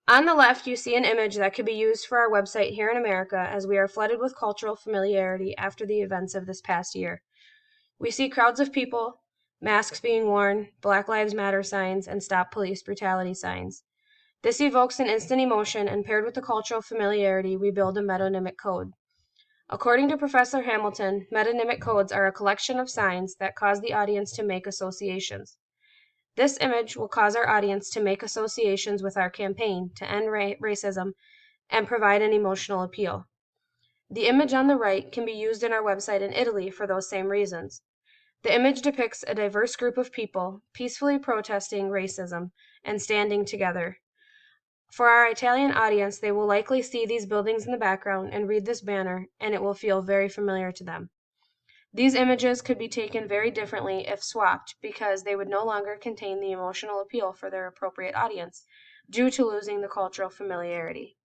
On the left, you see an image that could be used for our website here in America, as we are flooded with cultural familiarity after the events of this past year. We see crowds of people, masks being worn, Black Lives Matter signs, and Stop Police Brutality signs. This evokes an instant emotion, and paired with the cultural familiarity, we build a metonymic code. According to Professor Hamilton, metonymic codes are a collection of signs that cause the audience to make associations. This image will cause our audience to make associations with our campaign to end racism and provide an emotional appeal. The image on the right can be used in our website in Italy for those same reasons. The image depicts a diverse group of people peacefully protesting racism and standing together. For our Italian audience, they will likely see these buildings in the background and read this banner, and it will feel very familiar to them. These images could be taken very differently if swapped, because they would no longer contain the emotional appeal for their appropriate audience, due to losing the cultural familiarity.